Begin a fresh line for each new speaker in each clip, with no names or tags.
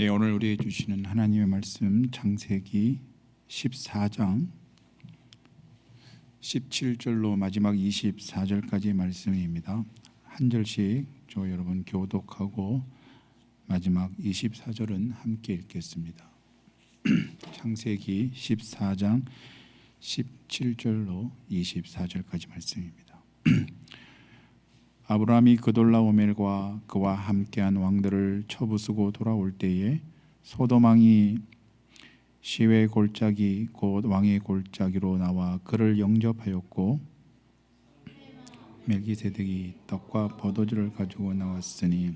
네, 오늘 우리에게 주시는 하나님의 말씀 창세기 14장 17절로 마지막 24절까지의 말씀입니다. 한 절씩 여러분 교독하고 마지막 24절은 함께 읽겠습니다. 창세기 14장 17절로 24절까지 말씀입니다. 아브라함이 그돌라오멜과 그와 함께한 왕들을 쳐부수고 돌아올 때에 소돔 왕이 시외 골짜기 곧 왕의 골짜기로 나와 그를 영접하였고 멜기세덱이 떡과 포도주를 가지고 나왔으니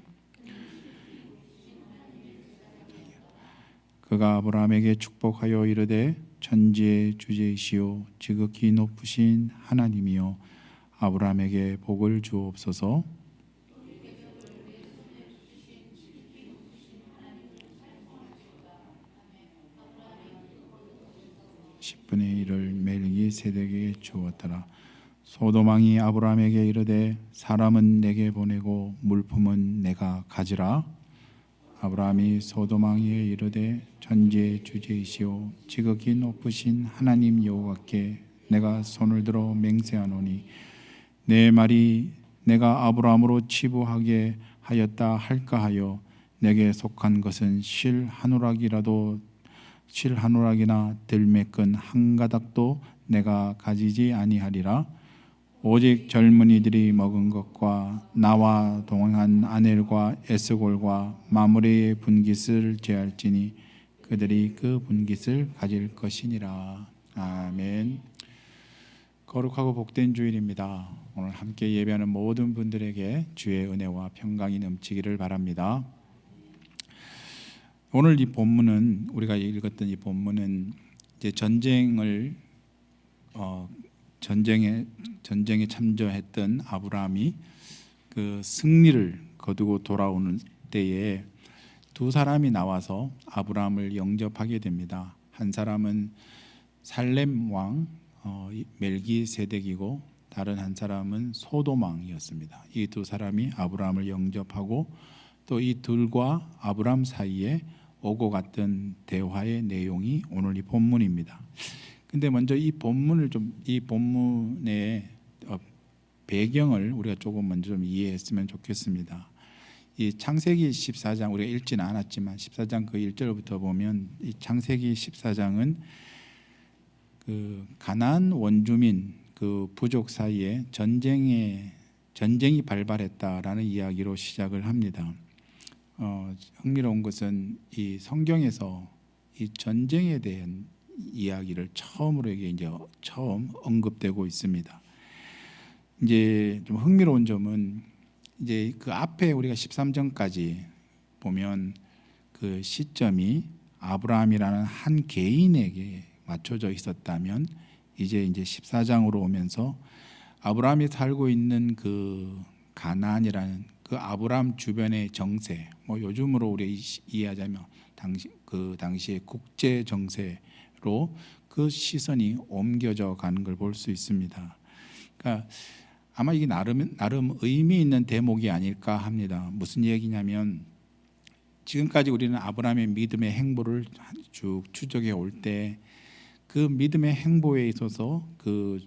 그가 아브라함에게 축복하여 이르되 천지의 주제이시오 지극히 높으신 하나님이여 아브라함에게 복을 주옵소서. (10분의 1을) 멜기세덱에게 주었더라. 소돔 왕이 아브라함에게 이르되 사람은 내게 보내고 물품은 내가 가지라. 아브라함이 소돔 왕에게 이르되 천지의 주제이시오 지극히 높으신 하나님 여호와께 내가 손을 들어 맹세하노니 내 말이 내가 아브라함으로 치부하게 하였다 할까 하여 내게 속한 것은 실 한 오락이나 들매끈 한 가닥도 내가 가지지 아니하리라. 오직 젊은이들이 먹은 것과 나와 동행한 아넬과 에스골과 마므레의 분깃을 제할지니 그들이 그 분깃을 가질 것이니라. 아멘. 거룩하고 복된 주일입니다. 오늘 함께 예배하는 모든 분들에게 주의 은혜와 평강이 넘치기를 바랍니다. 오늘 이 본문은 우리가 읽었던 이 본문은 이제 전쟁에 참전했던 아브라함이 그 승리를 거두고 돌아오는 때에 두 사람이 나와서 아브라함을 영접하게 됩니다. 한 사람은 살렘 왕 멜기세덱이고 다른 한 사람은 소돔 왕이었습니다. 이 두 사람이 아브라함을 영접하고 또 이 둘과 아브라함 사이에 오고 갔던 대화의 내용이 오늘 이 본문입니다. 근데 먼저 이 본문의 배경을 우리가 조금 먼저 좀 이해했으면 좋겠습니다. 이 창세기 14장 우리가 읽지는 않았지만 14장 그 1절부터 보면 이 창세기 14장은 그 가나안 원주민 그 부족 사이에 전쟁이 발발했다라는 이야기로 시작을 합니다. 흥미로운 것은 이 성경에서 이 전쟁에 대한 이야기를 처음으로 이제 처음 언급되고 있습니다. 이제 좀 흥미로운 점은 이제 그 앞에 우리가 13장까지 보면 그 시점이 아브라함이라는 한 개인에게 맞춰져 있었다면 이제 14장으로 오면서 아브라함이 살고 있는 그 가나안이라는 그 아브라함 주변의 정세, 뭐 요즘으로 우리 이해하자면 당시의 국제 정세로 그 시선이 옮겨져 가는 걸 볼 수 있습니다. 그러니까 아마 이게 나름 의미 있는 대목이 아닐까 합니다. 무슨 얘기냐면 지금까지 우리는 아브라함의 믿음의 행보를 쭉 추적해 올 때 그 믿음의 행보에 있어서 그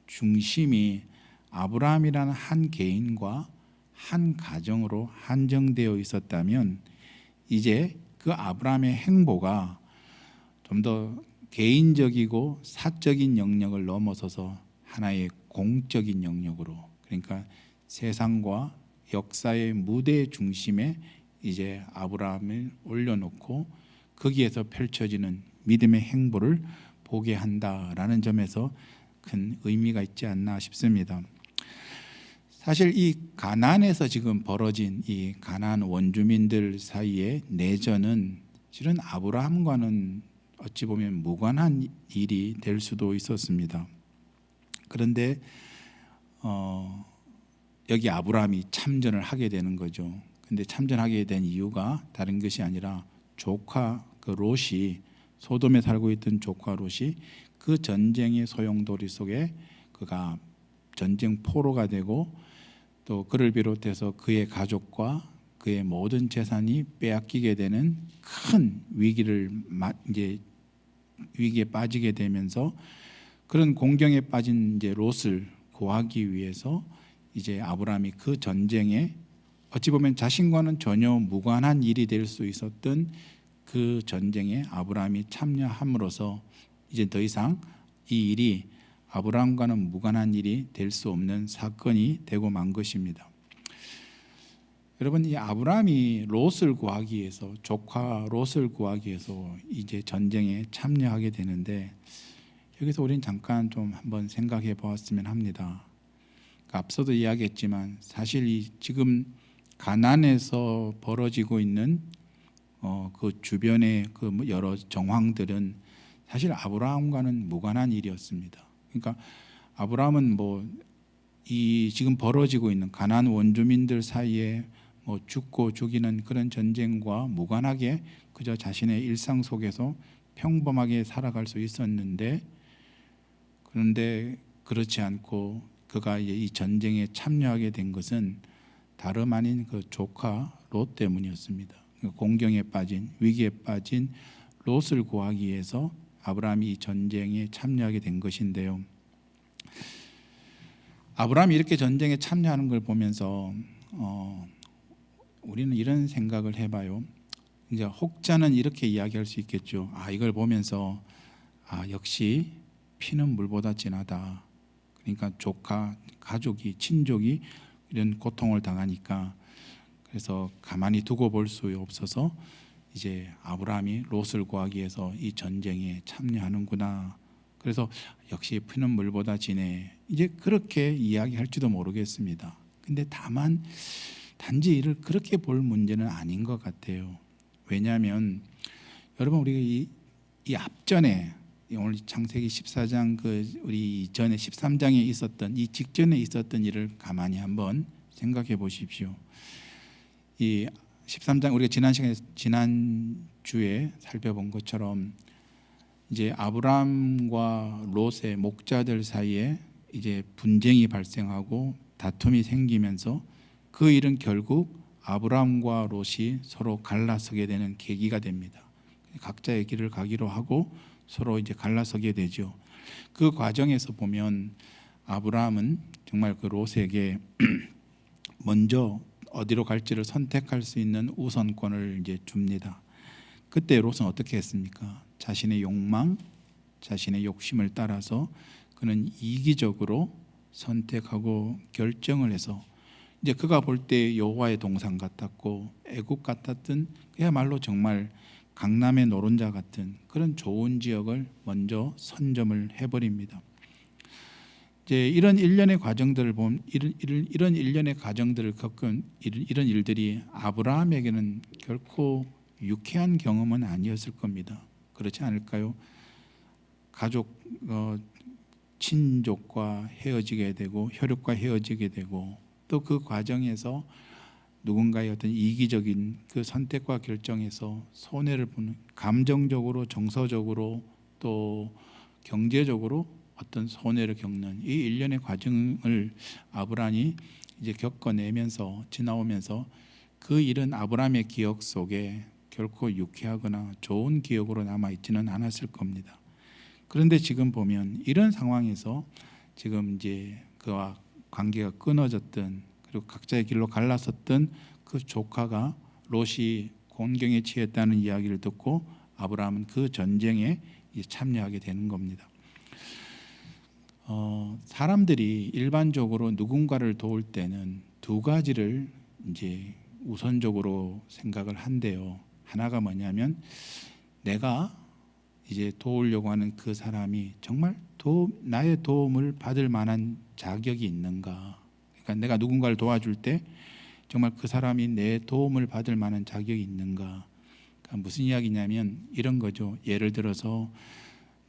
중심이 아브라함이라는 한 개인과 한 가정으로 한정되어 있었다면 이제 그 아브라함의 행보가 좀 더 개인적이고 사적인 영역을 넘어서서 하나의 공적인 영역으로, 그러니까 세상과 역사의 무대 중심에 이제 아브라함을 올려놓고 거기에서 펼쳐지는 믿음의 행보를 보게 한다라는 점에서 큰 의미가 있지 않나 싶습니다. 사실 이 가나안에서 지금 벌어진 이 가나안 원주민들 사이의 내전은 실은 아브라함과는 어찌 보면 무관한 일이 될 수도 있었습니다. 그런데 여기 아브라함이 참전을 하게 되는 거죠. 근데 참전하게 된 이유가 다른 것이 아니라 조카 그 롯이, 소돔에 살고 있던 조카 롯이 그 전쟁의 소용돌이 속에 그가 전쟁 포로가 되고 또 그를 비롯해서 그의 가족과 그의 모든 재산이 빼앗기게 되는 큰 위기를 이제 위기에 빠지게 되면서 그런 공경에 빠진 이제 롯을 구하기 위해서 이제 아브라함이 그 전쟁에 어찌 보면 자신과는 전혀 무관한 일이 될 수 있었던 그 전쟁에 아브라함이 참여함으로써 이제 더 이상 이 일이 아브라함과는 무관한 일이 될 수 없는 사건이 되고 만 것입니다. 여러분, 이 아브라함이 롯을 구하기 위해서, 조카 롯을 구하기 위해서 이제 전쟁에 참여하게 되는데, 여기서 우리는 잠깐 좀 한번 생각해 보았으면 합니다. 앞서도 이야기했지만 사실 이 지금 가나안에서 벌어지고 있는 그 주변의 그 여러 정황들은 사실 아브라함과는 무관한 일이었습니다. 그러니까 아브라함은 이 지금 벌어지고 있는 가나안 원주민들 사이에 죽고 죽이는 그런 전쟁과 무관하게 그저 자신의 일상 속에서 평범하게 살아갈 수 있었는데, 그런데 그렇지 않고 그가 이 전쟁에 참여하게 된 것은 다름 아닌 그 조카 롯 때문이었습니다. 공경에 빠진, 위기에 빠진 롯을 구하기 위해서 아브라함이 이 전쟁에 참여하게 된 것인데요. 아브라함이 이렇게 전쟁에 참여하는 걸 보면서 우리는 이런 생각을 해봐요. 이제 혹자는 이렇게 이야기할 수 있겠죠. 이걸 보면서 역시 피는 물보다 진하다. 그러니까 조카, 가족이, 친족이 이런 고통을 당하니까 그래서 가만히 두고 볼 수 없어서 이제 아브라함이 롯을 구하기 위해서 이 전쟁에 참여하는구나. 그래서 역시 피는 물보다 진해. 이제 그렇게 이야기할지도 모르겠습니다. 근데 다만 단지 이를 그렇게 볼 문제는 아닌 것 같아요. 왜냐하면 여러분, 우리가 이 앞전에 오늘 창세기 14장 우리 이전에 13장에 있었던 이 직전에 있었던 일을 가만히 한번 생각해 보십시오. 이 13장 우리가 지난 주에 살펴본 것처럼 이제 아브라함과 롯의 목자들 사이에 이제 분쟁이 발생하고 다툼이 생기면서 그 일은 결국 아브라함과 롯이 서로 갈라서게 되는 계기가 됩니다. 각자의 길을 가기로 하고 서로 이제 갈라서게 되죠. 그 과정에서 보면 아브라함은 정말 그 롯에게 먼저 어디로 갈지를 선택할 수 있는 우선권을 이제 줍니다. 그때 롯은 어떻게 했습니까? 자신의 욕망, 자신의 욕심을 따라서 그는 이기적으로 선택하고 결정을 해서 이제 그가 볼 때 여호와의 동산 같았고 애국 같았던 그야말로 정말 강남의 노른자 같은 그런 좋은 지역을 먼저 선점을 해버립니다. 이제 이런 일련의 과정들을 보면 이런 일련의 과정들을 겪은 이런 일들이 아브라함에게는 결코 유쾌한 경험은 아니었을 겁니다. 그렇지 않을까요? 가족, 친족과 헤어지게 되고 혈육과 헤어지게 되고 또 그 과정에서 누군가의 어떤 이기적인 그 선택과 결정에서 손해를 보는 감정적으로, 정서적으로 또 경제적으로 어떤 손해를 겪는 이 일련의 과정을 아브라함이 이제 겪어내면서 지나오면서 그 일은 아브라함의 기억 속에 결코 유쾌하거나 좋은 기억으로 남아 있지는 않았을 겁니다. 그런데 지금 보면 이런 상황에서 지금 이제 그와 관계가 끊어졌던 그리고 각자의 길로 갈라섰던 그 조카가 롯이 곤경에 취했다는 이야기를 듣고 아브라함은 그 전쟁에 참여하게 되는 겁니다. 사람들이 일반적으로 누군가를 도울 때는 두 가지를 이제 우선적으로 생각을 한대요. 하나가 뭐냐면 내가 이제 도우려고 하는 그 사람이 정말 나의 도움을 받을 만한 자격이 있는가. 그러니까 내가 누군가를 도와줄 때 정말 그 사람이 내 도움을 받을 만한 자격이 있는가. 그러니까 무슨 이야기냐면 이런 거죠. 예를 들어서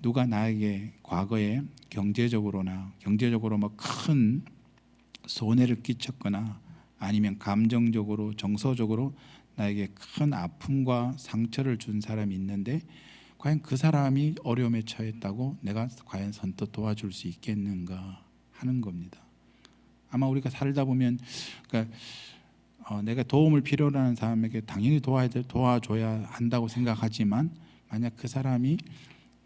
누가 나에게 과거에 경제적으로 뭐 큰 손해를 끼쳤거나 아니면 감정적으로 정서적으로 나에게 큰 아픔과 상처를 준 사람이 있는데 과연 그 사람이 어려움에 처했다고 내가 과연 선뜻 도와줄 수 있겠는가 하는 겁니다. 아마 우리가 살다 보면 그러니까 내가 도움을 필요로 하는 사람에게 당연히 도와줘야 한다고 생각하지만 만약 그 사람이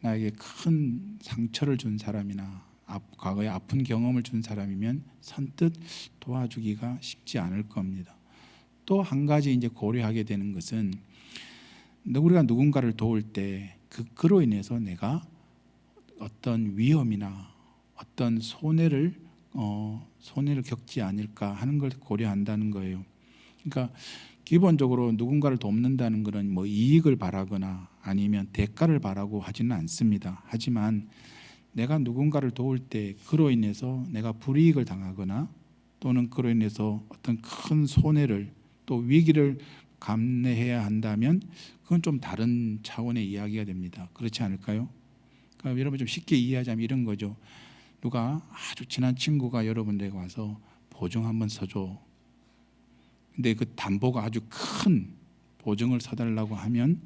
나에게 큰 상처를 준 사람이나 과거에 아픈 경험을 준 사람이면 선뜻 도와주기가 쉽지 않을 겁니다. 또 한 가지 이제 고려하게 되는 것은 우리가 누군가를 도울 때 그로 인해서 내가 어떤 위험이나 어떤 손해를 겪지 않을까 하는 걸 고려한다는 거예요. 그러니까 기본적으로 누군가를 돕는다는 것은 뭐 이익을 바라거나 아니면 대가를 바라고 하지는 않습니다. 하지만 내가 누군가를 도울 때 그로 인해서 내가 불이익을 당하거나 또는 그로 인해서 어떤 큰 손해를 또 위기를 감내해야 한다면 그건 좀 다른 차원의 이야기가 됩니다. 그렇지 않을까요? 그러니까 여러분 좀 쉽게 이해하자면 이런 거죠. 누가 아주 친한 친구가 여러분에게 와서 보증 한번 서줘. 근데 그 담보가 아주 큰 보증을 서달라고 하면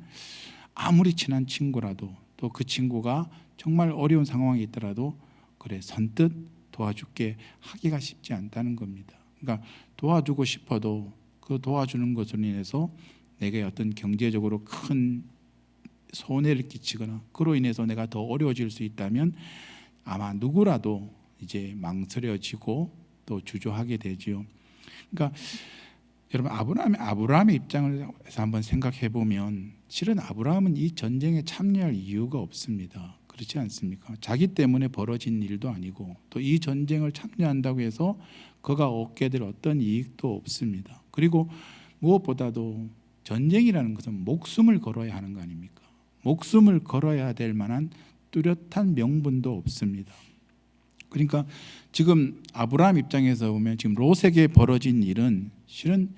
아무리 친한 친구라도 또 그 친구가 정말 어려운 상황에 있더라도 그래 선뜻 도와줄게 하기가 쉽지 않다는 겁니다. 그러니까 도와주고 싶어도 그 도와주는 것으로 인해서 내게 어떤 경제적으로 큰 손해를 끼치거나 그로 인해서 내가 더 어려워질 수 있다면 아마 누구라도 이제 망설여지고 또 주저하게 되지요. 그러니까 여러분 아브라함의 입장에서 한번 생각해 보면 실은 아브라함은 이 전쟁에 참여할 이유가 없습니다. 그렇지 않습니까? 자기 때문에 벌어진 일도 아니고 또 이 전쟁을 참여한다고 해서 그가 얻게 될 어떤 이익도 없습니다. 그리고 무엇보다도 전쟁이라는 것은 목숨을 걸어야 하는 거 아닙니까? 목숨을 걸어야 될 만한 뚜렷한 명분도 없습니다. 그러니까 지금 아브라함 입장에서 보면 지금 롯에게 벌어진 일은 실은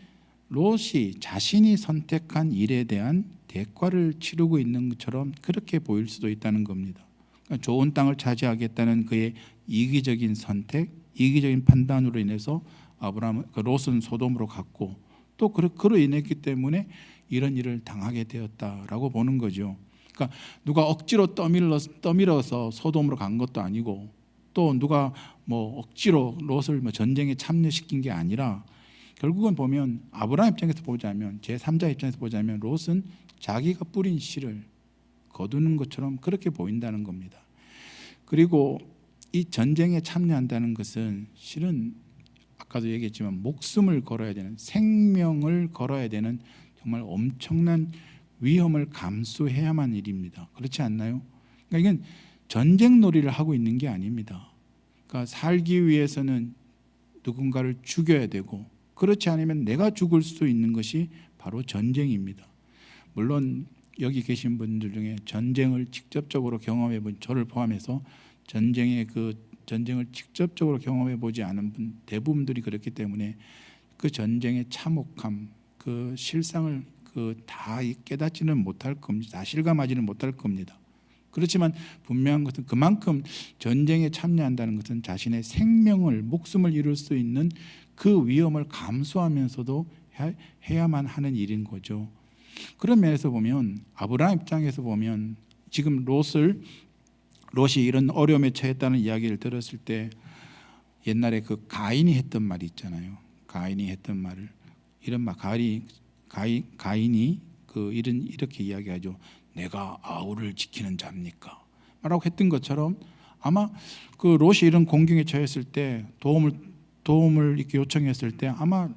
롯이 자신이 선택한 일에 대한 대가를 치르고 있는 것처럼 그렇게 보일 수도 있다는 겁니다. 그러니까 좋은 땅을 차지하겠다는 그의 이기적인 선택, 이기적인 판단으로 인해서 롯은 소돔으로 갔고 또 그로 인했기 때문에 이런 일을 당하게 되었다라고 보는 거죠. 그러니까 누가 억지로 떠밀어서 소돔으로 간 것도 아니고 또 누가 뭐 억지로 롯을 전쟁에 참여시킨 게 아니라 결국은 보면 아브라함 입장에서 보자면 제3자 입장에서 보자면 롯은 자기가 뿌린 씨를 거두는 것처럼 그렇게 보인다는 겁니다. 그리고 이 전쟁에 참여한다는 것은 실은 아까도 얘기했지만 목숨을 걸어야 되는 생명을 걸어야 되는 정말 엄청난 위험을 감수해야만 일입니다. 그렇지 않나요? 그러니까 이건 전쟁 놀이를 하고 있는 게 아닙니다. 그러니까 살기 위해서는 누군가를 죽여야 되고 그렇지 않으면 내가 죽을 수 있는 것이 바로 전쟁입니다. 물론 여기 계신 분들 중에 전쟁을 직접적으로 경험해 본 저를 포함해서 전쟁을 직접적으로 경험해 보지 않은 분 대부분들이 그렇기 때문에 그 전쟁의 참혹함, 그 실상을 다 깨닫지는 못할 겁니다. 다 실감하지는 못할 겁니다. 그렇지만 분명한 것은 그만큼 전쟁에 참여한다는 것은 자신의 목숨을 잃을 수 있는 그 위험을 감수하면서도 해야만 하는 일인 거죠. 그런 면에서 보면 아브라함 입장에서 보면 지금 롯이 이런 어려움에 처했다는 이야기를 들었을 때 옛날에 그 가인이 했던 말이 있잖아요. 가인이 했던 말을 가인이 이렇게 이야기하죠. 내가 아우를 지키는 자입니까? 라고 했던 것처럼 아마 그 롯이 이런 공경에 처했을 때 도움을 이렇게 요청했을 때 아마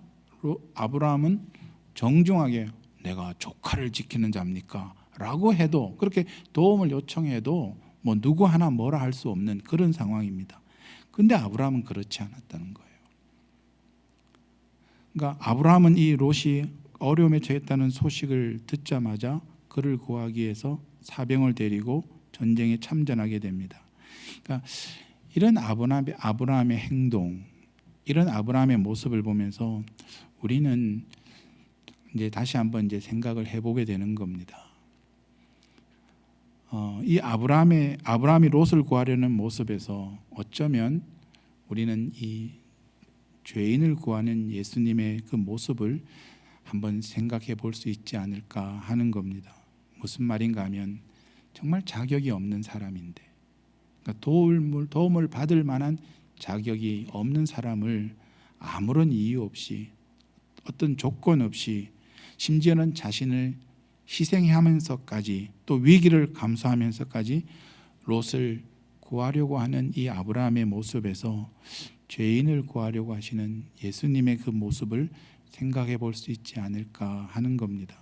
아브라함은 정중하게 내가 조카를 지키는 자입니까? 라고 해도 그렇게 도움을 요청해도 뭐 누구 하나 뭐라 할 수 없는 그런 상황입니다. 근데 아브라함은 그렇지 않았다는 거예요. 그러니까 아브라함은 이 롯이 어려움에 처했다는 소식을 듣자마자 그를 구하기 위해서 사병을 데리고 전쟁에 참전하게 됩니다. 그러니까 이런 아브라함의 행동, 이런 아브라함의 모습을 보면서 우리는 이제 다시 한번 생각을 해보게 되는 겁니다. 이 아브라함이 롯을 구하려는 모습에서 어쩌면 우리는 이 죄인을 구하는 예수님의 그 모습을 한번 생각해 볼 수 있지 않을까 하는 겁니다. 무슨 말인가 하면 정말 자격이 없는 사람인데, 그러니까 도움을 받을 만한 자격이 없는 사람을 아무런 이유 없이 어떤 조건 없이 심지어는 자신을 희생하면서까지 또 위기를 감수하면서까지 롯을 구하려고 하는 이 아브라함의 모습에서 죄인을 구하려고 하시는 예수님의 그 모습을 생각해 볼 수 있지 않을까 하는 겁니다.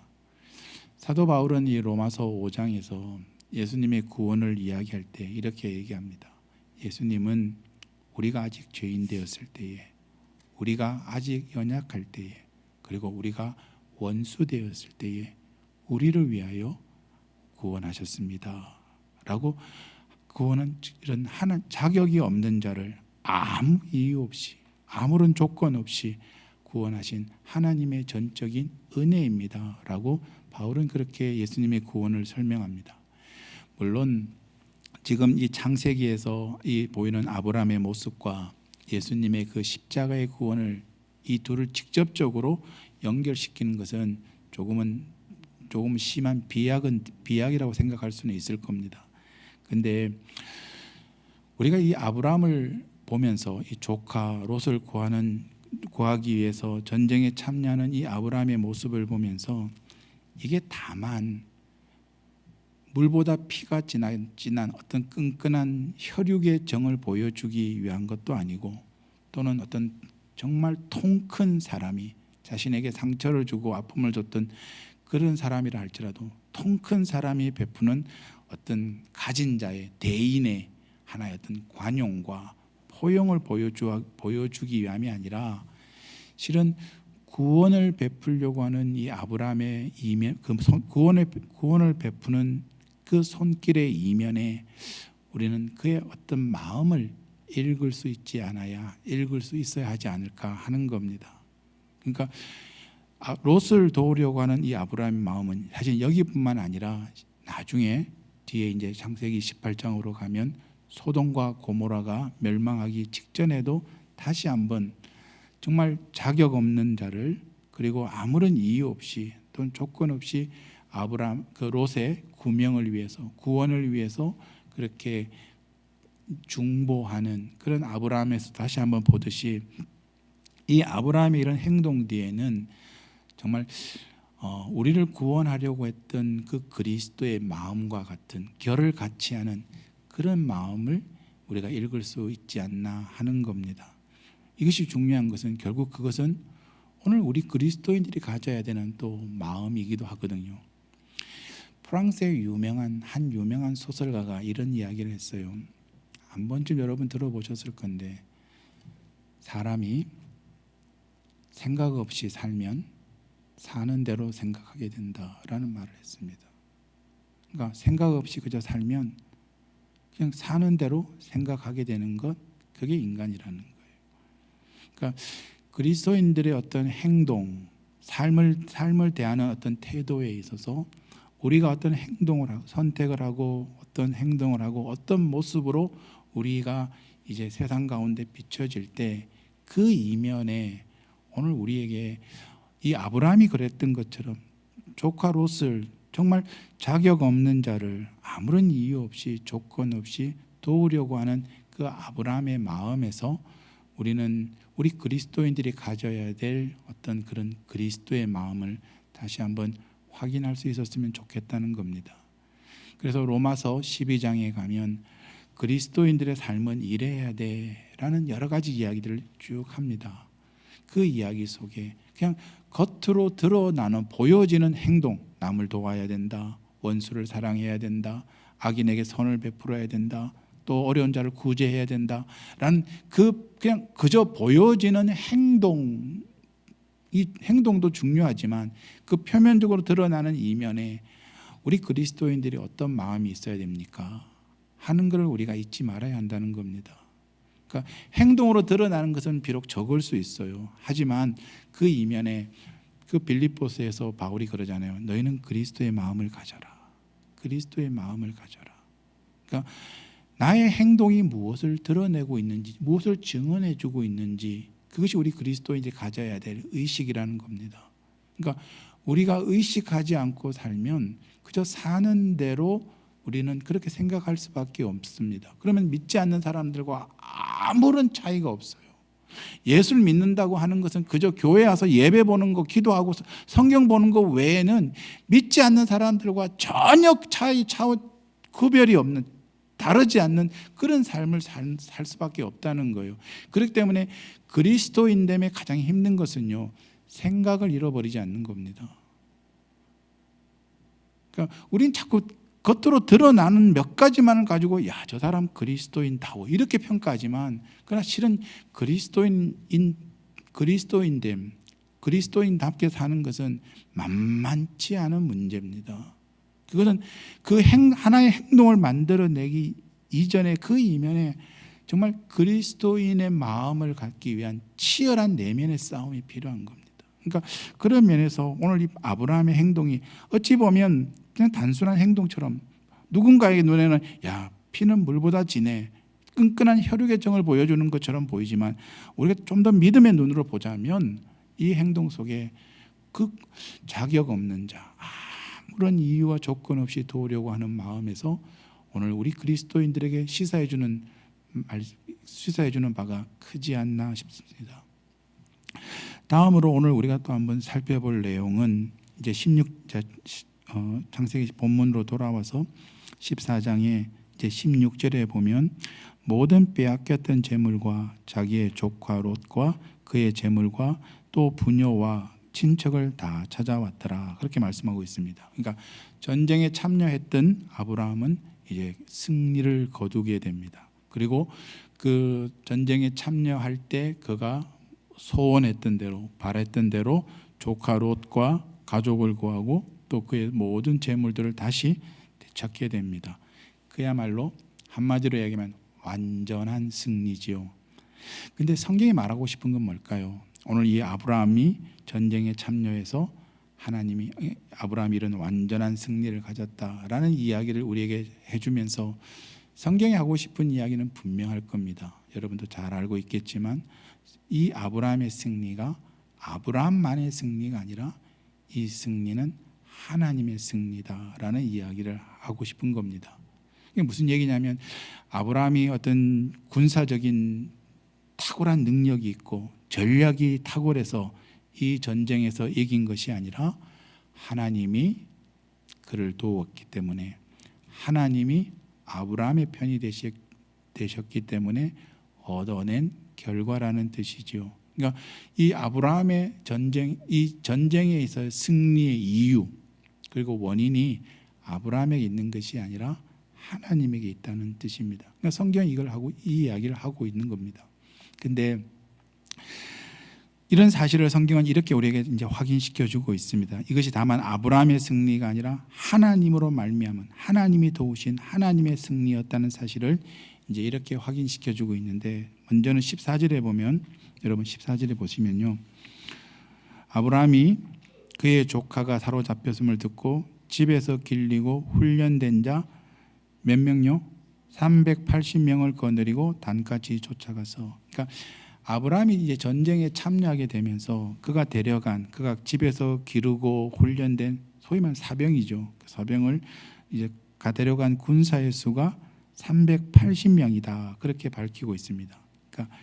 사도 바울은 이 로마서 5장에서 예수님의 구원을 이야기할 때 이렇게 얘기합니다. 예수님은 우리가 아직 죄인 되었을 때에, 우리가 아직 연약할 때에, 그리고 우리가 원수 되었을 때에 우리를 위하여 구원하셨습니다 라고, 구원은 이런 하는 자격이 없는 자를 아무 이유 없이, 아무런 조건 없이 구원하신 하나님의 전적인 은혜입니다 라고 바울은 그렇게 예수님의 구원을 설명합니다. 물론 지금 이 창세기에서 이 보이는 아브라함의 모습과 예수님의 그 십자가의 구원을, 이 둘을 직접적으로 연결시키는 것은 조금 심한 비약이라고 생각할 수는 있을 겁니다. 근데 우리가 이 아브라함을 보면서 이 조카 롯을 구하기 위해서 전쟁에 참여하는 이 아브라함의 모습을 보면서 이게 다만 물보다 피가 진한 어떤 끈끈한 혈육의 정을 보여주기 위한 것도 아니고, 또는 어떤 정말 통 큰 사람이 자신에게 상처를 주고 아픔을 줬던 그런 사람이라 할지라도 통 큰 사람이 베푸는 어떤 가진 자의, 대인의 하나의 어떤 관용과 포용을 보여주기 위함이 아니라, 실은 구원을 베풀려고 하는 이 아브라함의 이면, 그 구원을 베푸는 그 손길의 이면에 우리는 그의 어떤 마음을 읽을 수 있어야 하지 않을까 하는 겁니다. 그러니까 롯을 도우려고 하는 이 아브라함의 마음은 사실 여기뿐만 아니라 나중에 뒤에 이제 창세기 18장으로 가면 소돔과 고모라가 멸망하기 직전에도 다시 한번 정말 자격 없는 자를, 그리고 아무런 이유 없이 또는 조건 없이 아브라함, 그 롯의 구명을 위해서, 구원을 위해서 그렇게 중보하는 그런 아브라함에서 다시 한번 보듯이, 이 아브라함의 이런 행동 뒤에는 정말 우리를 구원하려고 했던 그 그리스도의 마음과 같은, 결을 같이 하는 그런 마음을 우리가 읽을 수 있지 않나 하는 겁니다. 이것이 중요한 것은, 결국 그것은 오늘 우리 그리스도인들이 가져야 되는 또 마음이기도 하거든요. 프랑스의 한 유명한 소설가가 이런 이야기를 했어요. 한 번쯤 여러분 들어보셨을 건데, 사람이 생각 없이 살면 사는 대로 생각하게 된다라는 말을 했습니다. 그러니까 생각 없이 그저 살면 그냥 사는 대로 생각하게 되는 것, 그게 인간이라는 거예요. 그러니까 그리스도인들의 어떤 행동, 삶을 대하는 어떤 태도에 있어서 우리가 어떤 행동을 하고, 선택을 하고, 어떤 행동을 하고, 어떤 모습으로 우리가 이제 세상 가운데 비춰질 때, 그 이면에 오늘 우리에게 이 아브라함이 그랬던 것처럼 조카 롯을, 정말 자격 없는 자를 아무런 이유 없이, 조건 없이 도우려고 하는 그 아브라함의 마음에서 우리 그리스도인들이 가져야 될 어떤 그런 그리스도의 마음을 다시 한번 확인할 수 있었으면 좋겠다는 겁니다. 그래서 로마서 12장에 가면 그리스도인들의 삶은 이래야 돼라는 여러 가지 이야기들을 쭉 합니다. 그 이야기 속에 그냥 겉으로 드러나는, 보여지는 행동, 남을 도와야 된다, 원수를 사랑해야 된다, 악인에게 선을 베풀어야 된다, 또 어려운 자를 구제해야 된다라는 그냥 그저 보여지는 행동, 이 행동도 중요하지만 그 표면적으로 드러나는 이면에 우리 그리스도인들이 어떤 마음이 있어야 됩니까? 하는 걸 우리가 잊지 말아야 한다는 겁니다. 그러니까 행동으로 드러나는 것은 비록 적을 수 있어요. 하지만 그 이면에, 그 빌립보서에서 바울이 그러잖아요. 너희는 그리스도의 마음을 가져라. 그리스도의 마음을 가져라. 그러니까 나의 행동이 무엇을 드러내고 있는지, 무엇을 증언해주고 있는지, 그것이 우리 그리스도인들이 가져야 될 의식이라는 겁니다. 그러니까 우리가 의식하지 않고 살면 그저 사는 대로 우리는 그렇게 생각할 수밖에 없습니다. 그러면 믿지 않는 사람들과 아무런 차이가 없어요. 예수를 믿는다고 하는 것은 그저 교회 와서 예배 보는 거, 기도하고 성경 보는 거 외에는 믿지 않는 사람들과 전혀 구별이 없는, 다르지 않는 그런 삶을 살 수밖에 없다는 거예요. 그렇기 때문에 그리스도인됨의 가장 힘든 것은요, 생각을 잃어버리지 않는 겁니다. 그러니까 우린 자꾸 겉으로 드러나는 몇 가지만을 가지고 야, 저 사람 그리스도인다워 이렇게 평가하지만, 그러나 실은 그리스도인답게 사는 것은 만만치 않은 문제입니다. 그것은 하나의 행동을 만들어내기 이전에 그 이면에 정말 그리스도인의 마음을 갖기 위한 치열한 내면의 싸움이 필요한 겁니다. 그러니까 그런 면에서 오늘 이 아브라함의 행동이 어찌 보면 그냥 단순한 행동처럼, 누군가의 눈에는 야, 피는 물보다 진해, 끈끈한 혈육의 정을 보여주는 것처럼 보이지만, 우리가 좀 더 믿음의 눈으로 보자면 이 행동 속에 그 자격 없는 자, 아무런 이유와 조건 없이 도우려고 하는 마음에서 오늘 우리 그리스도인들에게 시사해주는 바가 크지 않나 싶습니다. 다음으로 오늘 우리가 또 한번 살펴볼 내용은 이제 창세기 본문으로 돌아와서 14장의 이제 16절에 보면 모든 빼앗겼던 재물과 자기의 조카 롯과 그의 재물과 또 부녀와 친척을 다 찾아왔더라, 그렇게 말씀하고 있습니다. 그러니까 전쟁에 참여했던 아브라함은 이제 승리를 거두게 됩니다. 그리고 그 전쟁에 참여할 때 그가 소원했던 대로, 바랬던 대로 조카 롯과 가족을 구하고 또 그의 모든 재물들을 다시 되찾게 됩니다. 그야말로 한마디로 얘기하면 완전한 승리지요. 근데 성경이 말하고 싶은 건 뭘까요? 오늘 이 아브라함이 전쟁에 참여해서 하나님이 아브라함이 이런 완전한 승리를 가졌다라는 이야기를 우리에게 해주면서 성경이 하고 싶은 이야기는 분명할 겁니다. 여러분도 잘 알고 있겠지만 이 아브라함의 승리가 아브라함만의 승리가 아니라 이 승리는 하나님의 승리다라는 이야기를 하고 싶은 겁니다. 이게 무슨 얘기냐면, 아브라함이 어떤 군사적인 탁월한 능력이 있고 전략이 탁월해서 이 전쟁에서 이긴 것이 아니라 하나님이 그를 도웠기 때문에, 하나님이 아브라함의 편이 되셨기 때문에 얻어낸 결과라는 뜻이죠. 그러니까 이 아브라함의 이 전쟁에 있어 승리의 이유, 그리고 원인이 아브라함에게 있는 것이 아니라 하나님에게 있다는 뜻입니다. 그러니까 성경이 이 이야기를 하고 있는 겁니다. 근데 이런 사실을 성경은 이렇게 우리에게 이제 확인시켜 주고 있습니다. 이것이 다만 아브라함의 승리가 아니라 하나님으로 말미암은, 하나님이 도우신 하나님의 승리였다는 사실을 이제 이렇게 확인시켜 주고 있는데, 먼저는 14절에 보면, 여러분 14절에 보시면요, 아브라함이 그의 조카가 사로잡혔음을 듣고 집에서 길리고 훈련된 자 몇 명요? 380명을 거느리고 단까지 쫓아가서, 그러니까 아브라함이 이제 전쟁에 참여하게 되면서 그가 집에서 기르고 훈련된 소위 말하는 사병이죠. 그 사병을 이제 데려간 군사의 수가 380명이다, 그렇게 밝히고 있습니다. 그러니까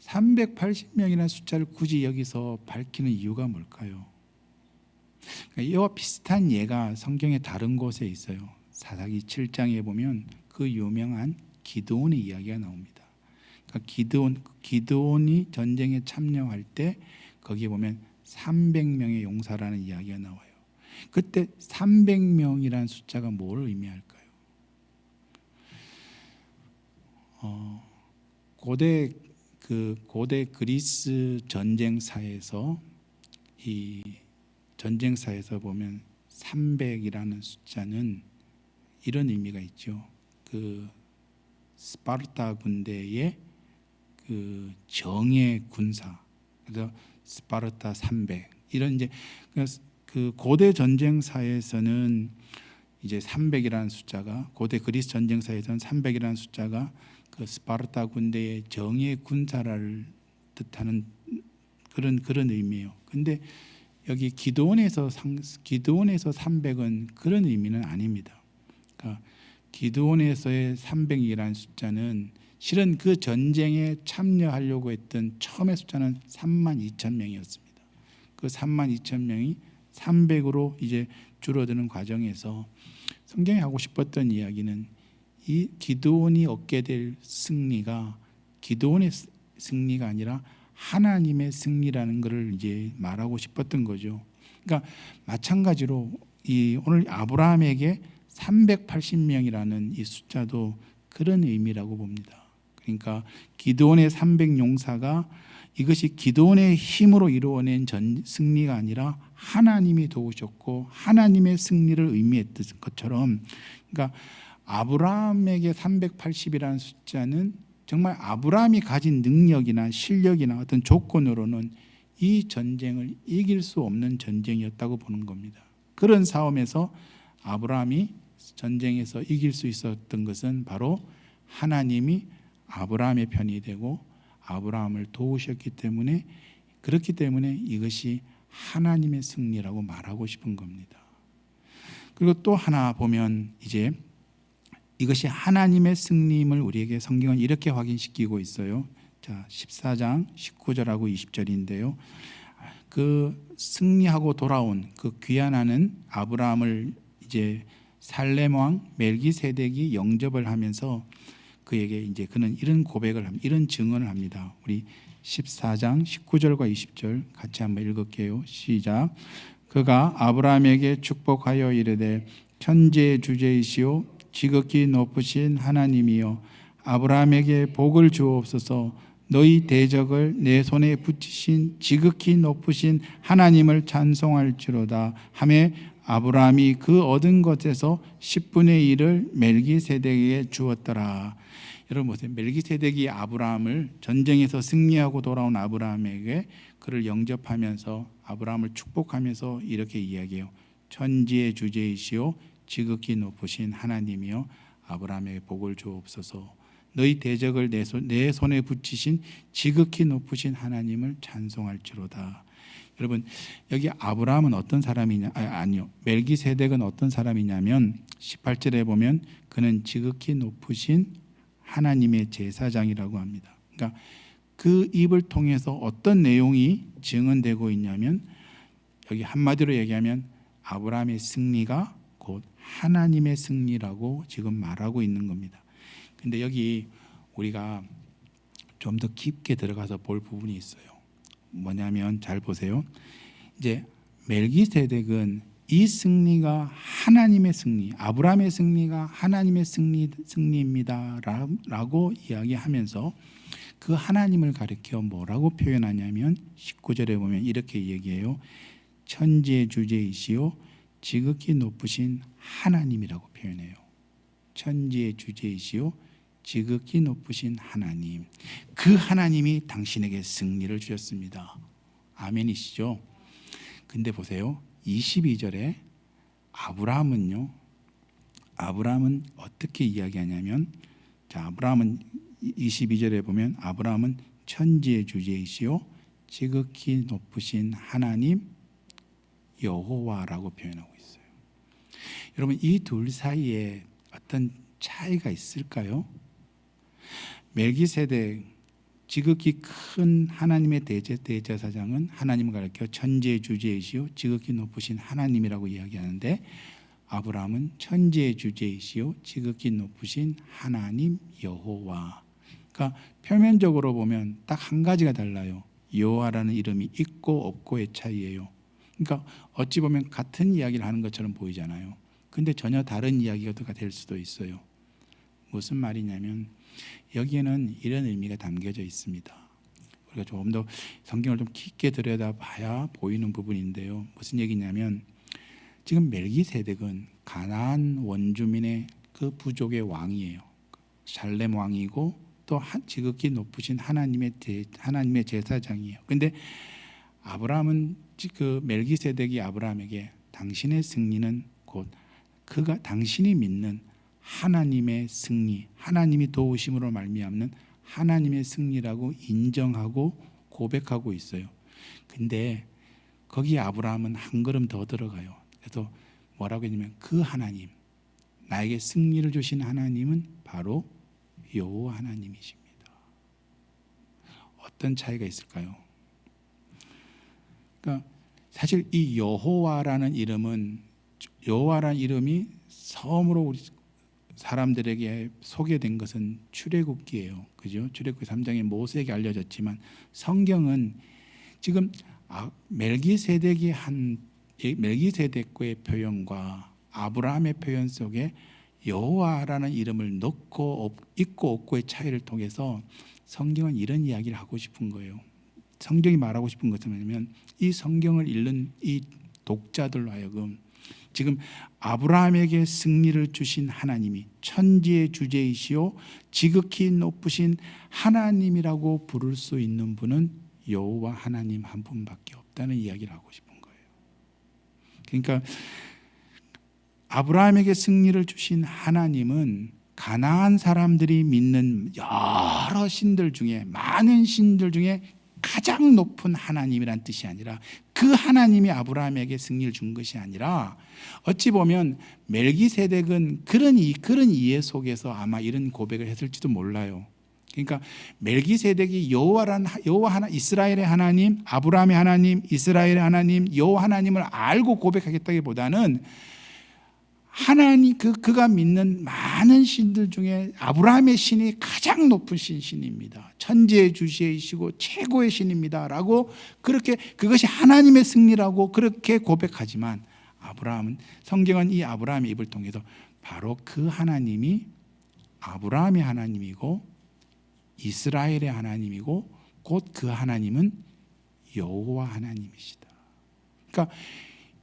380명이라는 숫자를 굳이 여기서 밝히는 이유가 뭘까요? 그러니까 이와 비슷한 예가 성경의 다른 곳에 있어요. 사사기 7장에 보면 그 유명한 기드온의 이야기가 나옵니다. 그러니까 기드온이 전쟁에 참여할 때 거기에 보면 300명의 용사라는 이야기가 나와요. 그때 300명이라는 숫자가 뭘 의미할까요? 고대 그리스 전쟁사에서 보면 300이라는 숫자는 이런 의미가 있죠. 그 스파르타 군대의 그 정예 군사, 그래서 스파르타 300, 이런 이제 그 고대 전쟁사에서는 이제 300이라는 숫자가, 고대 그리스 전쟁사에서는 300이라는 숫자가 그 스파르타 군대의 정예 군사를 뜻하는 그런 의미예요. 근데 여기 기드온에서 300은 그런 의미는 아닙니다. 그러니까 기드온에서의 300이라는 숫자는 실은 그 전쟁에 참여하려고 했던 처음의 숫자는 32,000명이었습니다. 그 32,000명이 300으로 이제 줄어드는 과정에서 성경이 하고 싶었던 이야기는 이 기드온이 얻게 될 승리가 기드온의 승리가 아니라 하나님의 승리라는 것을 이제 말하고 싶었던 거죠. 그러니까 마찬가지로 이 오늘 아브라함에게 380명이라는 이 숫자도 그런 의미라고 봅니다. 그러니까 기드온의 300용사가 이것이 기드온의 힘으로 이루어낸 승리가 아니라 하나님이 도우셨고 하나님의 승리를 의미했던 것처럼, 그러니까 아브라함에게 380이라는 숫자는 정말 아브라함이 가진 능력이나 실력이나 어떤 조건으로는 이 전쟁을 이길 수 없는 전쟁이었다고 보는 겁니다. 그런 싸움에서 아브라함이 전쟁에서 이길 수 있었던 것은 바로 하나님이 아브라함의 편이 되고 아브라함을 도우셨기 때문에, 그렇기 때문에 이것이 하나님의 승리라고 말하고 싶은 겁니다. 그리고 또 하나 보면 이제 이것이 하나님의 승리임을 우리에게 성경은 이렇게 확인시키고 있어요. 자, 14장 19절하고 20절인데요. 그 승리하고 돌아온 그 귀환하는 아브라함을 이제 살렘 왕 멜기세덱이 영접을 하면서 그에게 이제 그는 이런 고백을 합니다. 이런 증언을 합니다. 우리 14장 19절과 20절 같이 한번 읽을게요. 시작. 그가 아브라함에게 축복하여 이르되 천지의 주제이시오 지극히 높으신 하나님이여 아브라함에게 복을 주옵소서. 너희 대적을 내 손에 붙이신 지극히 높으신 하나님을 찬송할지로다 하매 아브라함이 그 얻은 것에서 10분의 1을 멜기세덱에게 주었더라. 여러분 보세요. 멜기세덱이 아브라함을 전쟁에서 승리하고 돌아온 아브라함에게 그를 영접하면서 아브라함을 축복하면서 이렇게 이야기해요. 천지의 주제이시오 지극히 높으신 하나님이여 아브라함에게 복을 주옵소서. 너희 대적을 내 손에 붙이신 지극히 높으신 하나님을 찬송할지로다. 여러분 여기 아브라함은 어떤 사람이냐? 아니요. 멜기세덱은 어떤 사람이냐면 18절에 보면 그는 지극히 높으신 하나님의 제사장이라고 합니다. 그러니까 그 입을 통해서 어떤 내용이 증언되고 있냐면 여기 한마디로 얘기하면 아브라함의 승리가 곧 하나님의 승리라고 지금 말하고 있는 겁니다. 근데 여기 우리가 좀 더 깊게 들어가서 볼 부분이 있어요. 뭐냐면 잘 보세요. 이제 멜기세덱은 이 승리가 하나님의 승리, 아브라함의 승리가 하나님의 승리입니다라고 이야기하면서 그 하나님을 가리켜 뭐라고 표현하냐면 19절에 보면 이렇게 얘기해요. 천지의 주제이시오 지극히 높으신 하나님이라고 표현해요. 천지의 주제이시오 지극히 높으신 하나님, 그 하나님이 당신에게 승리를 주셨습니다. 아멘이시죠? 근데 보세요. 22절에 아브라함은 어떻게 이야기하냐면, 자, 아브라함은 22절에 보면 아브라함은 천지의 주제이시오 지극히 높으신 하나님 여호와라고 표현하고 있어요. 여러분 이 둘 사이에 어떤 차이가 있을까요? 멜기세덱 지극히 큰 하나님의 대제사장은 하나님을 가리켜 천지의 주제이시오 지극히 높으신 하나님이라고 이야기하는데, 아브라함은 천지의 주제이시오 지극히 높으신 하나님 여호와. 그러니까 표면적으로 보면 딱 한 가지가 달라요. 여호와라는 이름이 있고 없고의 차이예요. 그러니까 어찌 보면 같은 이야기를 하는 것처럼 보이잖아요. 근데 전혀 다른 이야기가 될 수도 있어요. 무슨 말이냐면 여기에는 이런 의미가 담겨져 있습니다. 우리가 조금 더 성경을 좀 깊게 들여다봐야 보이는 부분인데요. 무슨 얘기냐면 지금 멜기세덱은 가나안 원주민의 그 부족의 왕이에요. 살렘 왕이고 또 지극히 높으신 하나님의 제사장이에요. 그런데 아브라함은 그 멜기세덱이 아브라함에게 당신의 승리는 곧 당신이 믿는 하나님의 승리, 하나님이 도우심으로 말미암는 하나님의 승리라고 인정하고 고백하고 있어요. 근데 거기에 아브라함은 한 걸음 더 들어가요. 그래서 뭐라고 했냐면 그 하나님, 나에게 승리를 주신 하나님은 바로 여호와 하나님이십니다. 어떤 차이가 있을까요? 그러니까 사실 이 여호와라는 이름이 처음으로 우리 사람들에게 소개된 것은 출애굽기예요. 그죠? 출애굽기 3장에 모세에게 알려졌지만 성경은 지금 멜기세덱과의 표현과 아브라함의 표현 속에 여호와라는 이름을 넣고 있고 없고의 차이를 통해서 성경은 이런 이야기를 하고 싶은 거예요. 성경이 말하고 싶은 것은 뭐냐면 이 성경을 읽는 이 독자들로 하여금 지금 아브라함에게 승리를 주신 하나님이 천지의 주제이시오 지극히 높으신 하나님이라고 부를 수 있는 분은 여호와 하나님 한 분밖에 없다는 이야기를 하고 싶은 거예요. 그러니까 아브라함에게 승리를 주신 하나님은 가나안 사람들이 믿는 여러 신들 중에 많은 신들 중에 가장 높은 하나님이란 뜻이 아니라 그 하나님이 아브라함에게 승리를 준 것이 아니라 어찌 보면 멜기세덱은 그런 이해 속에서 아마 이런 고백을 했을지도 몰라요. 그러니까 멜기세덱이 여호와 하나 이스라엘의 하나님, 아브라함의 하나님, 이스라엘의 하나님, 여호와 하나님을 알고 고백하겠다기보다는 하나님 그가 믿는 많은 신들 중에 아브라함의 신이 가장 높은 신입니다. 천지의 주시이시고 최고의 신입니다라고 그렇게 그것이 하나님의 승리라고 그렇게 고백하지만 성경은 이 아브라함의 입을 통해서 바로 그 하나님이 아브라함의 하나님이고 이스라엘의 하나님이고 곧 그 하나님은 여호와 하나님이시다. 그러니까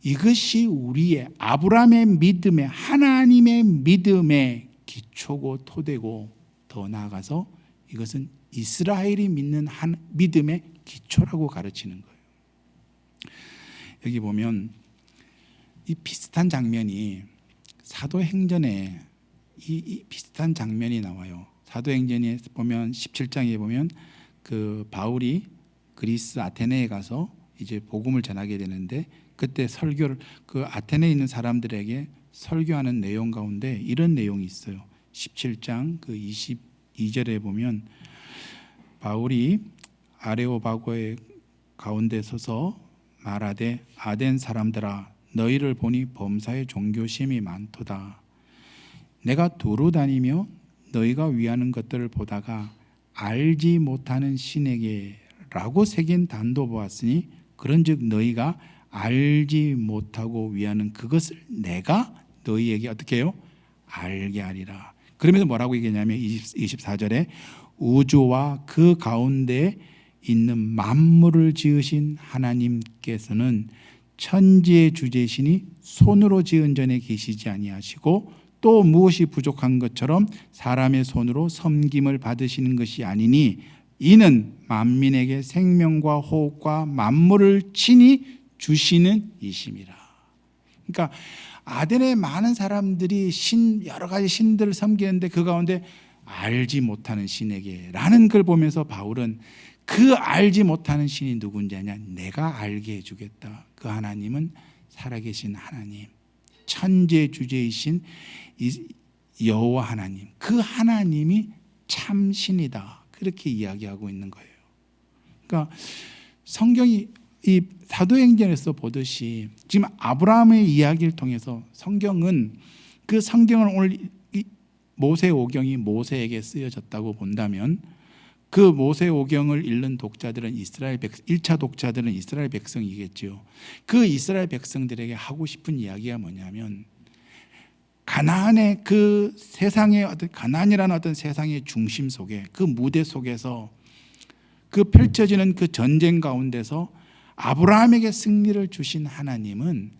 이것이 우리의 아브라함의 믿음의 하나님의 믿음의 기초고 토대고 더 나아가서 이것은 이스라엘이 믿는 믿음의 기초라고 가르치는 거예요. 여기 보면 이 비슷한 장면이 사도행전에 이 비슷한 장면이 나와요. 사도행전에 보면 17장에 보면 그 바울이 그리스 아테네에 가서 이제 복음을 전하게 되는데 그때 설교를 그 아테네에 있는 사람들에게 설교하는 내용 가운데 이런 내용이 있어요. 17장 그 22절에 보면 바울이 아레오바고의 가운데 서서 말하되 아덴 사람들아 너희를 보니 범사에 종교심이 많도다. 내가 두루 다니며 너희가 위하는 것들을 보다가 알지 못하는 신에게 라고 새긴 단도 보았으니 그런즉 너희가 알지 못하고 위하는 그것을 내가 너희에게 어떻게 해요? 알게 하리라. 그러면서 뭐라고 얘기하냐면 24절에 우주와 그 가운데 있는 만물을 지으신 하나님께서는 천지의 주제시니 손으로 지은 전에 계시지 아니하시고 또 무엇이 부족한 것처럼 사람의 손으로 섬김을 받으시는 것이 아니니 이는 만민에게 생명과 호흡과 만물을 친히 주시는 이심이라. 그러니까 아덴의 많은 사람들이 여러 가지 신들을 섬기는데 그 가운데 알지 못하는 신에게 라는 걸 보면서 바울은 그 알지 못하는 신이 누군지 아냐? 내가 알게 해주겠다. 그 하나님은 살아계신 하나님, 천지의 주제이신 여호와 하나님, 그 하나님이 참 신이다. 그렇게 이야기하고 있는 거예요. 그러니까 성경이 이 사도행전에서 보듯이 지금 아브라함의 이야기를 통해서 성경은 그 성경을 오늘 모세오경이 모세에게 쓰여졌다고 본다면 그 모세오경을 읽는 독자들은 1차 독자들은 이스라엘 백성이겠죠. 그 이스라엘 백성들에게 하고 싶은 이야기가 뭐냐면 가나안의 그 세상의 가나안이라는 어떤 세상의 중심 속에 그 무대 속에서 그 펼쳐지는 그 전쟁 가운데서 아브라함에게 승리를 주신 하나님은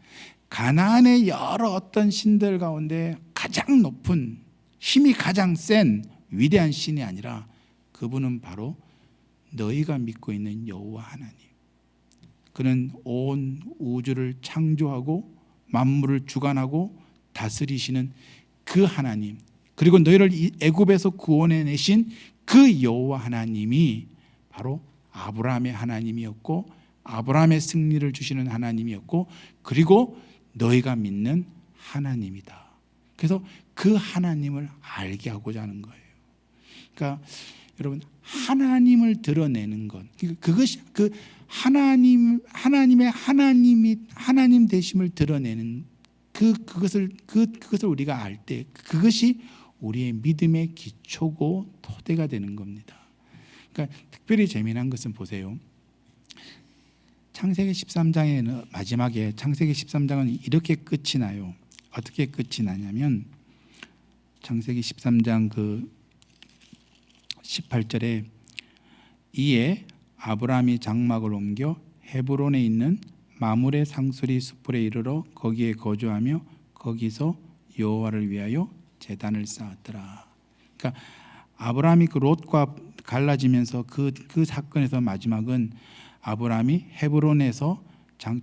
가나안의 여러 어떤 신들 가운데 가장 높은 힘이 가장 센 위대한 신이 아니라 그분은 바로 너희가 믿고 있는 여호와 하나님. 그는 온 우주를 창조하고 만물을 주관하고 다스리시는 그 하나님, 그리고 너희를 애굽에서 구원해내신 그 여호와 하나님이 바로 아브라함의 하나님이었고 아브라함의 승리를 주시는 하나님이었고 그리고 너희가 믿는 하나님이다. 그래서 그 하나님을 알게 하고자 하는 거예요. 그러니까 여러분 하나님을 드러내는 것, 그것이 그 하나님의 하나님 되심을 드러내는 그것을 우리가 알 때 그것이 우리의 믿음의 기초고 토대가 되는 겁니다. 그러니까 특별히 재미난 것은 보세요. 창세기 13장의 마지막에 창세기 13장은 이렇게 끝이 나요. 어떻게 끝이 나냐면 창세기 13장 그 18절에 이에 아브라함이 장막을 옮겨 헤브론에 있는 마므레 상수리 숯불에 이르러 거기에 거주하며 거기서 여호와를 위하여 제단을 쌓았더라. 그러니까 아브라함이 그 롯과 갈라지면서 그 사건에서 마지막은 아브라함이 헤브론에서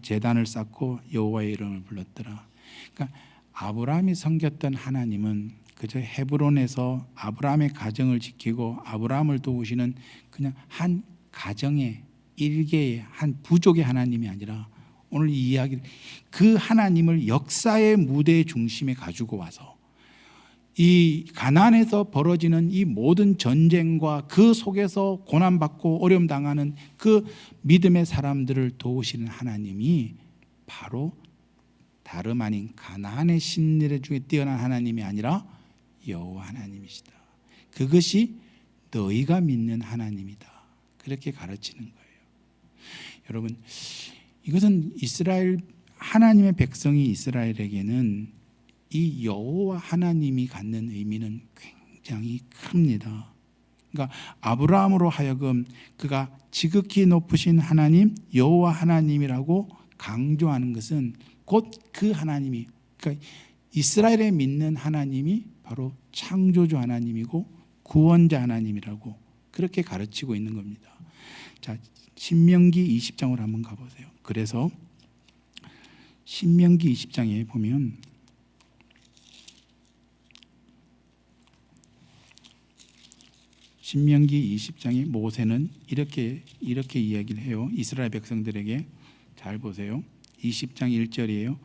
제단을 쌓고 여호와의 이름을 불렀더라. 그러니까 아브라함이 섬겼던 하나님은 그저 헤브론에서 아브라함의 가정을 지키고 아브라함을 도우시는 그냥 한 가정의 일개의 한 부족의 하나님이 아니라 오늘 이 이야기 그 하나님을 역사의 무대 중심에 가지고 와서 이 가나안에서 벌어지는 이 모든 전쟁과 그 속에서 고난받고 어려움 당하는 그 믿음의 사람들을 도우시는 하나님이 바로 다름 아닌 가나안의 신들 중에 뛰어난 하나님이 아니라 여호와 하나님이시다. 그것이 너희가 믿는 하나님이다. 그렇게 가르치는 거예요. 여러분, 이것은 이스라엘 하나님의 백성이 이스라엘에게는 이 여호와 하나님이 갖는 의미는 굉장히 큽니다. 그러니까 아브라함으로 하여금 그가 지극히 높으신 하나님 여호와 하나님이라고 강조하는 것은 곧 그 하나님이, 그러니까 이스라엘에 믿는 하나님이 바로 창조주 하나님이고 구원자 하나님이라고 그렇게 가르치고 있는 겁니다. 자, 신명기 20장으로 한번 가보세요. 그래서 신명기 20장에 보면 신명기 20장에 모세는 이렇게 이야기를 해요. 이스라엘 백성들에게 잘 보세요. 20장 1절이에요.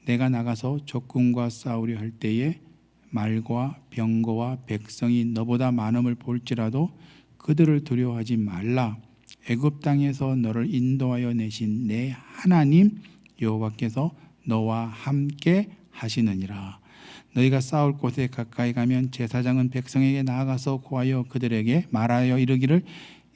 내가 나가서 적군과 싸우려 할 때에 말과 병거와 백성이 너보다 많음을 볼지라도 그들을 두려워하지 말라. 애굽 땅에서 너를 인도하여 내신 내 하나님 여호와께서 너와 함께 하시느니라. 너희가 싸울 곳에 가까이 가면 제사장은 백성에게 나아가서 고하여 그들에게 말하여 이르기를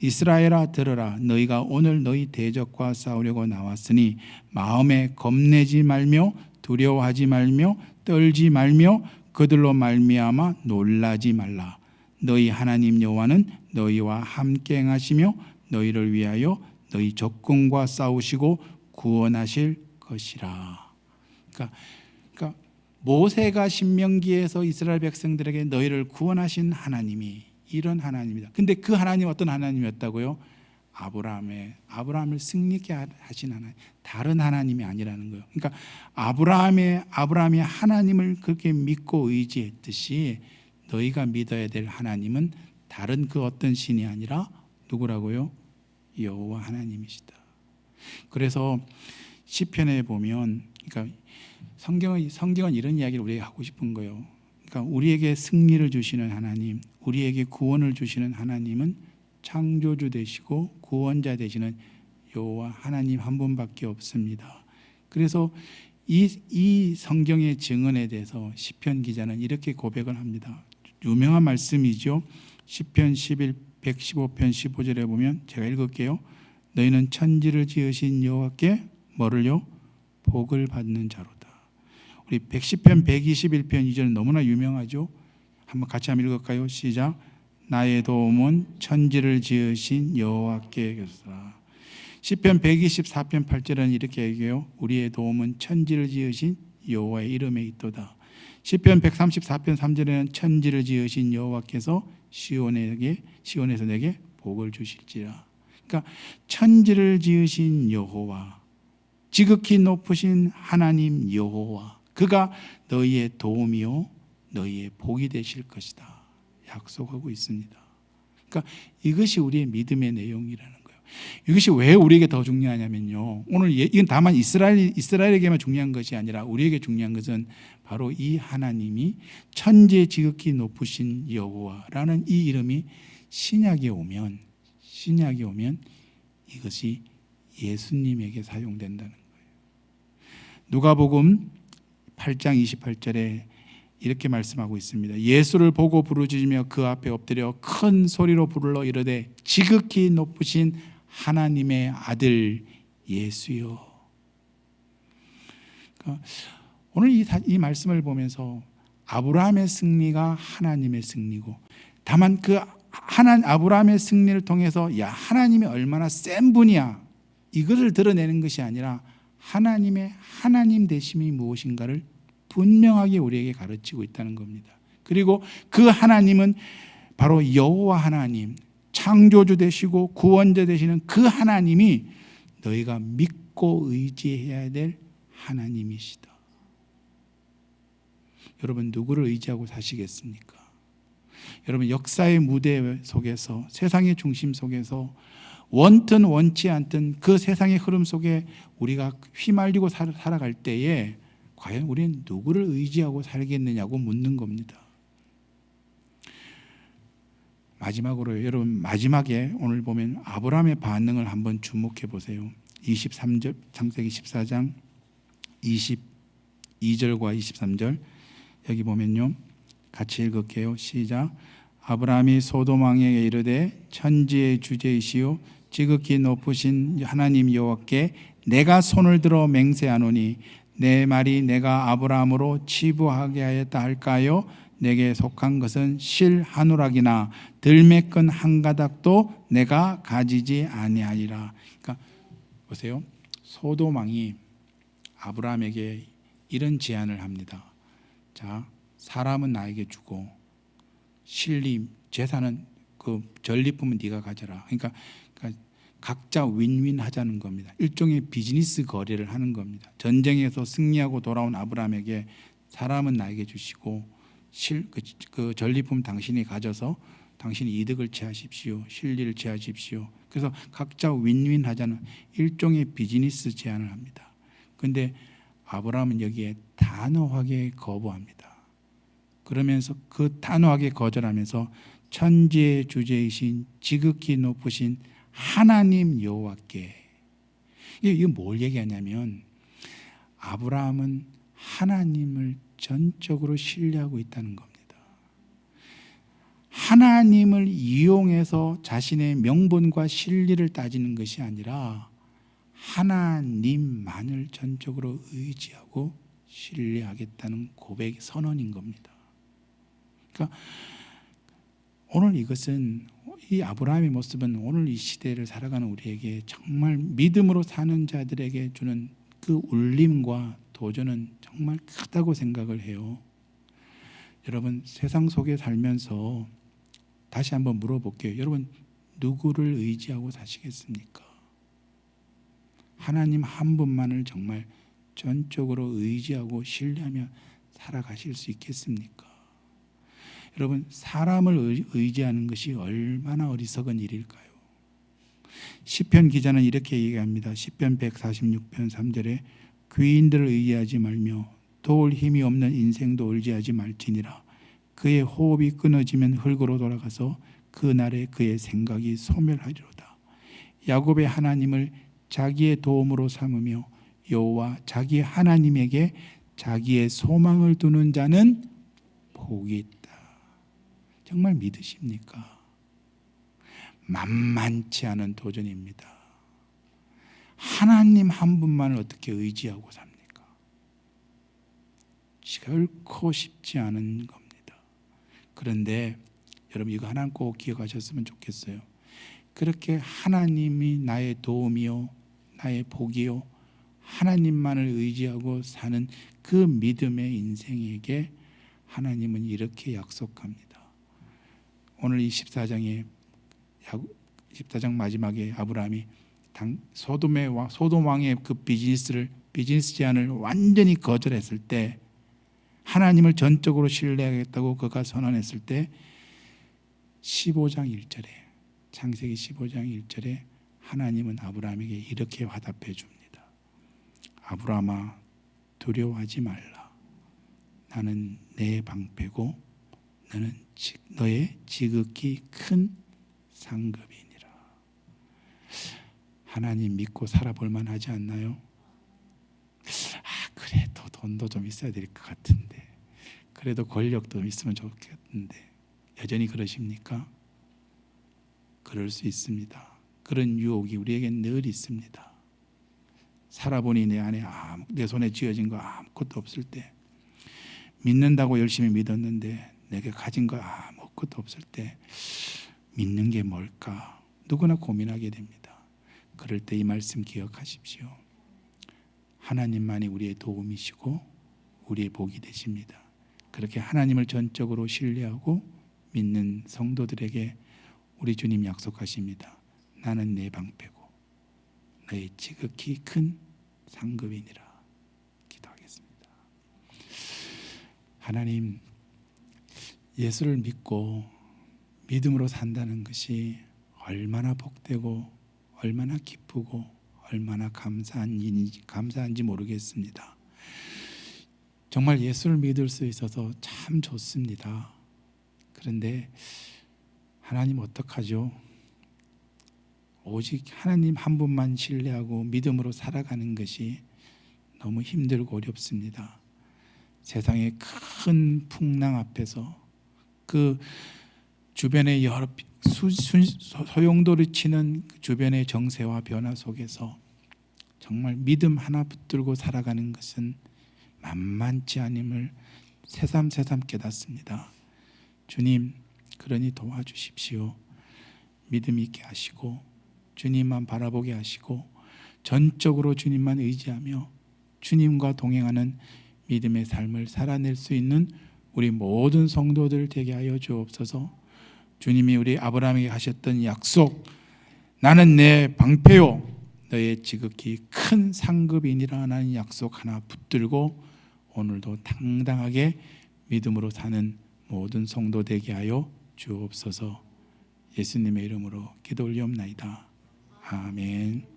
이스라엘아 들으라. 너희가 오늘 너희 대적과 싸우려고 나왔으니 마음에 겁내지 말며 두려워하지 말며 떨지 말며 그들로 말미암아 놀라지 말라. 너희 하나님 여호와는 너희와 함께 행하시며 너희를 위하여 너희 적군과 싸우시고 구원하실 것이라. 그러니까 모세가 신명기에서 이스라엘 백성들에게 너희를 구원하신 하나님이 이런 하나님이다. 근데 그 하나님 어떤 하나님이었다고요? 아브라함을 승리케 하신 하나님, 다른 하나님이 아니라는 거예요. 그러니까 아브라함이 하나님을 그렇게 믿고 의지했듯이 너희가 믿어야 될 하나님은 다른 그 어떤 신이 아니라 누구라고요? 여호와 하나님이시다. 그래서 시편에 보면, 그러니까 성경은 이런 이야기를 우리에게 하고 싶은 거예요. 그러니까 우리에게 승리를 주시는 하나님, 우리에게 구원을 주시는 하나님은 창조주 되시고 구원자 되시는 여호와 하나님 한 분밖에 없습니다. 그래서 이 성경의 증언에 대해서 시편 기자는 이렇게 고백을 합니다. 유명한 말씀이죠. 시편 115편 15절에 보면 제가 읽을게요. 너희는 천지를 지으신 여호와께 뭐를요? 복을 받는 자로다. 우리 110편 121편 2절은 너무나 유명하죠. 한번 같이 한번 읽을까요? 시작. 나의 도움은 천지를 지으신 여호와께 계시라. 시편 124편 8절은 이렇게 얘기해요. 우리의 도움은 천지를 지으신 여호와의 이름에 있도다. 시편 134편 3절에는 천지를 지으신 여호와께서 시온에서 내게 복을 주실지라. 그러니까 천지를 지으신 여호와, 지극히 높으신 하나님 여호와, 그가 너희의 도움이요 너희의 복이 되실 것이다 약속하고 있습니다. 그러니까 이것이 우리의 믿음의 내용이라는 거예요. 이것이 왜 우리에게 더 중요하냐면요, 오늘 이건 다만 이스라엘에게만 중요한 것이 아니라 우리에게 중요한 것은 바로 이 하나님이 천지에 지극히 높으신 여호와라는 이 이름이 신약에 오면 이것이 예수님에게 사용된다는 거예요. 누가복음 8장 28절에 이렇게 말씀하고 있습니다. 예수를 보고 부르짖으며 그 앞에 엎드려 큰 소리로 불러 이르되 지극히 높으신 하나님의 아들 예수여. 그러니까 오늘 이 말씀을 보면서 아브라함의 승리가 하나님의 승리고, 다만 그 아브라함의 승리를 통해서 야 하나님이 얼마나 센 분이야 이것을 드러내는 것이 아니라 하나님의 하나님 되심이 무엇인가를 분명하게 우리에게 가르치고 있다는 겁니다. 그리고 그 하나님은 바로 여호와 하나님, 창조주 되시고 구원자 되시는 그 하나님이 너희가 믿고 의지해야 될 하나님이시다. 여러분 누구를 의지하고 사시겠습니까? 여러분 역사의 무대 속에서, 세상의 중심 속에서 원든 원치 않든 그 세상의 흐름 속에 우리가 휘말리고 살아갈 때에 과연 우리는 누구를 의지하고 살겠느냐고 묻는 겁니다. 마지막으로 여러분, 마지막에 오늘 보면 아브라함의 반응을 한번 주목해 보세요. 23절, 창세기 14장 22절과 23절 여기 보면요, 같이 읽을게요. 시작. 아브라함이 소돔 왕에게 이르되 천지의 주제이시오 지극히 높으신 하나님 여호와께 내가 손을 들어 맹세하노니 내 말이 내가 아브라함으로 치부하게 하였다 할까요? 내게 속한 것은 실 한 오락이나 들매끈 한 가닥도 내가 가지지 아니하리라. 그러니까 보세요. 소돔 왕이 아브라함에게 이런 제안을 합니다. 자, 사람은 나에게 주고 실리 재산은 그 전리품은 네가 가져라. 그러니까 각자 윈윈 하자는 겁니다. 일종의 비즈니스 거래를 하는 겁니다. 전쟁에서 승리하고 돌아온 아브라함에게 사람은 나에게 주시고 그 전리품 당신이 가져서 당신이 이득을 취하십시오. 실리를 취하십시오. 그래서 각자 윈윈 하자는 일종의 비즈니스 제안을 합니다. 그런데 아브라함은 여기에 단호하게 거부합니다. 그러면서 그 단호하게 거절하면서 천지의 주제이신 지극히 높으신 하나님 여호와께, 이게 뭘 얘기하냐면 아브라함은 하나님을 전적으로 신뢰하고 있다는 겁니다. 하나님을 이용해서 자신의 명분과 실리를 따지는 것이 아니라 하나님만을 전적으로 의지하고 신뢰하겠다는 고백 선언인 겁니다. 그러니까 오늘 이것은, 이 아브라함의 모습은 오늘 이 시대를 살아가는 우리에게 정말 믿음으로 사는 자들에게 주는 그 울림과 도전은 정말 크다고 생각을 해요. 여러분 세상 속에 살면서 다시 한번 물어볼게요. 여러분 누구를 의지하고 사시겠습니까? 하나님 한 분만을 정말 전적으로 의지하고 신뢰하며 살아가실 수 있겠습니까? 여러분 사람을 의지하는 것이 얼마나 어리석은 일일까요? 시편 기자는 이렇게 얘기합니다. 시편 146편 3절에 귀인들을 의지하지 말며 도울 힘이 없는 인생도 의지하지 말지니라. 그의 호흡이 끊어지면 흙으로 돌아가서 그날에 그의 생각이 소멸하리로다. 야곱의 하나님을 자기의 도움으로 삼으며 여호와 자기 하나님에게 자기의 소망을 두는 자는 복이 있다. 정말 믿으십니까? 만만치 않은 도전입니다. 하나님 한 분만을 어떻게 의지하고 삽니까? 결코 쉽지 않은 겁니다. 그런데 여러분 이거 하나 꼭 기억하셨으면 좋겠어요. 그렇게 하나님이 나의 도움이요 나의 복이요 하나님만을 의지하고 사는 그 믿음의 인생에게 하나님은 이렇게 약속합니다. 오늘 이 14장 마지막에 아브라함이 소돔 왕의 그 비즈니스 제안을 완전히 거절했을 때, 하나님을 전적으로 신뢰하겠다고 그가 선언했을 때 15장 1절에, 창세기 15장 1절에 하나님은 아브라함에게 이렇게 화답해 줍니다. 아브라함아 두려워하지 말라. 나는 내 방패고 너는 너의 지극히 큰 상급이니라. 하나님 믿고 살아볼 만하지 않나요? 그래도 돈도 좀 있어야 될 것 같은데, 그래도 권력도 있으면 좋겠는데, 여전히 그러십니까? 그럴 수 있습니다. 그런 유혹이 우리에겐 늘 있습니다. 살아보니 내 안에 내 손에 쥐어진 거 아무것도 없을 때, 믿는다고 열심히 믿었는데 내게 가진 거 아무것도 없을 때 믿는 게 뭘까? 누구나 고민하게 됩니다. 그럴 때 이 말씀 기억하십시오. 하나님만이 우리의 도움이시고 우리의 복이 되십니다. 그렇게 하나님을 전적으로 신뢰하고 믿는 성도들에게 우리 주님 약속하십니다. 나는 내 방패고 너의 지극히 큰 상급이니라. 기도하겠습니다. 하나님, 예수를 믿고 믿음으로 산다는 것이 얼마나 복되고 얼마나 기쁘고 얼마나 감사한지 모르겠습니다. 정말 예수를 믿을 수 있어서 참 좋습니다. 그런데 하나님 어떡하죠? 오직 하나님 한 분만 신뢰하고 믿음으로 살아가는 것이 너무 힘들고 어렵습니다. 세상의 큰 풍랑 앞에서 그 주변의 여러 소용돌이 치는 주변의 정세와 변화 속에서 정말 믿음 하나 붙들고 살아가는 것은 만만치 않음을 새삼새삼 깨닫습니다. 주님, 그러니 도와주십시오. 믿음 있게 하시고 주님만 바라보게 하시고 전적으로 주님만 의지하며 주님과 동행하는 믿음의 삶을 살아낼 수 있는 우리 모든 성도들 되게 하여 주옵소서. 주님이 우리 아브라함에게 하셨던 약속, 나는 내 방패요 너의 지극히 큰 상급이니라 하는 약속 하나 붙들고 오늘도 당당하게 믿음으로 사는 모든 성도 되게 하여 주옵소서. 예수님의 이름으로 기도 올리옵나이다. 아멘.